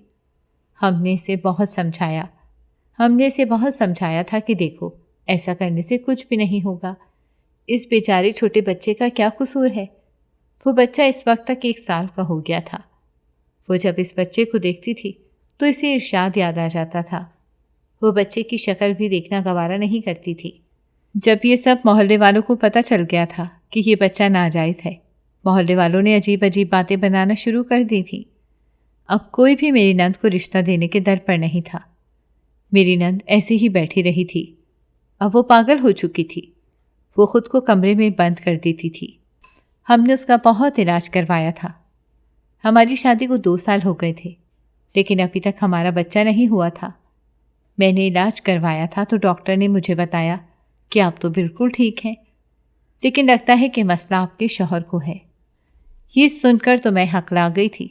ہم نے اسے بہت سمجھایا تھا کہ دیکھو، ایسا کرنے سے کچھ بھی نہیں ہوگا، اس بیچارے چھوٹے بچے کا کیا قصور ہے؟ وہ بچہ اس وقت تک 1 سال کا ہو گیا تھا۔ وہ جب اس بچے کو دیکھتی تھی تو اسے ارشاد یاد آ جاتا تھا۔ وہ بچے کی شکل بھی دیکھنا گوارا نہیں کرتی تھی۔ جب یہ سب محلے والوں کو پتہ چل گیا تھا کہ یہ بچہ ناجائز ہے، محلے والوں نے عجیب عجیب باتیں بنانا شروع کر دی تھیں۔ اب کوئی بھی میری نند کو رشتہ دینے کے در پر نہیں تھا۔ میری نند ایسے ہی بیٹھی رہی تھی۔ اب وہ پاگل ہو چکی تھی۔ وہ خود کو کمرے میں بند کر دیتی تھی۔ ہم نے اس کا بہت علاج کروایا تھا۔ ہماری شادی کو 2 سال ہو گئے تھے، لیکن ابھی تک ہمارا بچہ نہیں ہوا تھا۔ میں نے علاج کروایا تھا تو ڈاکٹر نے مجھے بتایا کہ آپ تو بالکل ٹھیک ہیں، لیکن لگتا ہے کہ مسئلہ آپ کے شوہر کو ہے۔ یہ سن کر تو میں ہکلا گئی تھی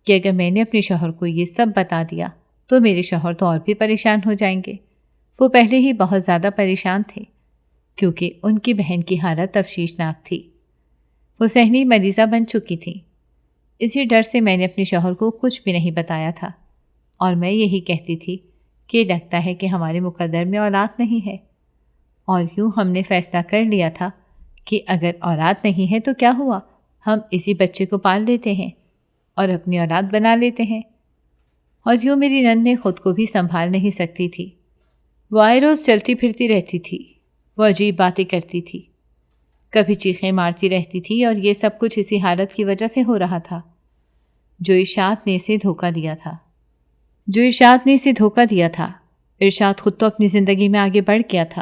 کہ اگر میں نے اپنے شوہر کو یہ سب بتا دیا تو میرے شوہر تو اور بھی پریشان ہو جائیں گے۔ وہ پہلے ہی بہت زیادہ پریشان تھے کیونکہ ان کی بہن کی حالت تشویشناک تھی۔ وہ ذہنی مریضہ بن چکی تھی۔ اسی ڈر سے میں نے اپنے شوہر کو کچھ بھی نہیں بتایا تھا، اور میں یہی کہتی تھی کہ لگتا ہے کہ ہمارے مقدر میں اولاد نہیں ہے، اور یوں ہم نے فیصلہ کر لیا تھا کہ اگر اولاد نہیں ہے تو کیا ہوا، ہم اسی بچے کو پال لیتے ہیں اور اپنی اولاد بنا لیتے ہیں۔ اور یوں میری نند نے خود کو بھی سنبھال نہیں سکتی تھی۔ وہ آئے روز چلتی پھرتی رہتی تھی، وہ عجیب باتیں کرتی تھی، کبھی چیخیں مارتی رہتی تھی، اور یہ سب کچھ اسی حالت کی وجہ سے ہو رہا تھا جو ارشاد نے اسے دھوکہ دیا تھا۔ ارشاد خود تو اپنی زندگی میں آگے بڑھ گیا تھا،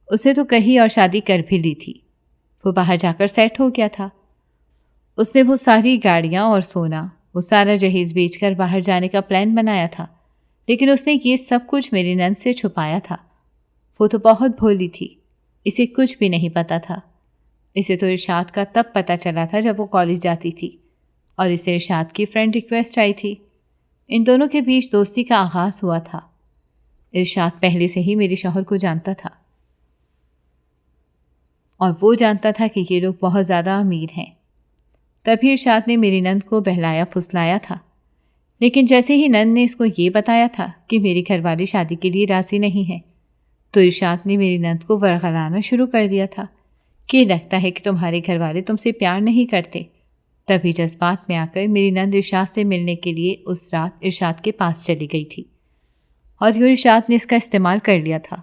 اسے تو کہیں اور شادی کر بھی لی تھی، وہ باہر جا کر سیٹ ہو گیا تھا۔ اس نے وہ ساری گاڑیاں اور سونا، وہ سارا جہیز بیچ کر باہر جانے کا پلان بنایا تھا، لیکن اس نے یہ سب کچھ میری نند سے چھپایا تھا۔ وہ تو بہت بھولی تھی، اسے کچھ بھی نہیں پتا تھا۔ اسے تو ارشاد کا تب پتہ چلا تھا جب وہ کالج جاتی تھی اور اسے ارشاد کی فرینڈ ریکویسٹ آئی تھی۔ ان دونوں کے بیچ دوستی کا آغاز ہوا تھا۔ ارشاد پہلے سے ہی میرے شوہر کو جانتا تھا، اور وہ جانتا تھا کہ یہ لوگ بہت زیادہ امیر ہیں۔ تبھی ارشاد نے میری نند کو بہلایا پھسلایا تھا، لیکن جیسے ہی نند نے اس کو یہ بتایا تھا کہ میری گھر والی شادی کے لیے راضی نہیں ہے، تو ارشاد نے میری نند کو ورغلانا شروع کر دیا تھا کہ لگتا ہے کہ تمہارے گھر والے تم سے پیار نہیں کرتے۔ تبھی جذبات میں آ کر میری نند ارشاد سے ملنے کے لیے اس رات ارشاد کے پاس چلی گئی تھی، اور یوں ارشاد نے اس کا استعمال کر لیا تھا۔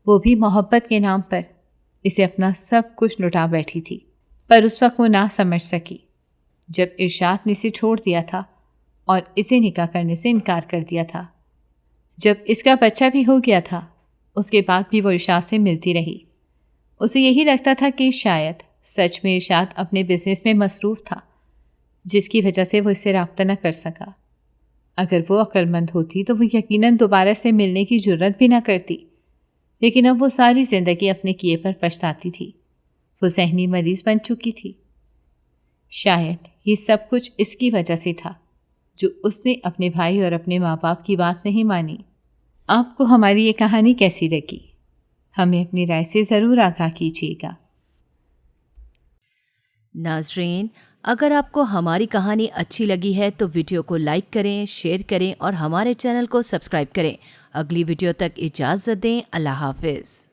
وہ بھی محبت کے نام پر اسے اپنا سب کچھ لٹا بیٹھی تھی، پر اس وقت وہ نہ سمجھ سکی۔ جب ارشاد نے اسے چھوڑ دیا تھا اور اسے نکاح کرنے سے انکار کر دیا تھا، جب اس کا بچہ بھی ہو گیا تھا، اس کے بعد بھی وہ ارشاد سے ملتی رہی۔ اسے یہی لگتا تھا کہ شاید سچ میں ارشاد اپنے بزنس میں مصروف تھا، جس کی وجہ سے وہ اس سے رابطہ نہ کر سکا۔ اگر وہ عقل مند ہوتی تو وہ یقیناً دوبارہ سے ملنے کی جرت بھی نہ کرتی، لیکن اب وہ ساری زندگی اپنے کیے پر پچھتاتی تھی۔ وہ ذہنی مریض بن چکی تھی۔ شاید یہ سب کچھ اس کی وجہ سے تھا جو اس نے اپنے بھائی اور اپنے ماں باپ کی بات نہیں مانی۔ آپ کو ہماری یہ کہانی کیسی لگی؟ ہمیں اپنی رائے سے ضرور آگاہ کیجیے گا۔ ناظرین، اگر آپ کو ہماری کہانی اچھی لگی ہے تو ویڈیو کو لائک کریں، شیئر کریں اور ہمارے چینل کو سبسکرائب کریں۔ اگلی ویڈیو تک اجازت دیں۔ اللہ حافظ۔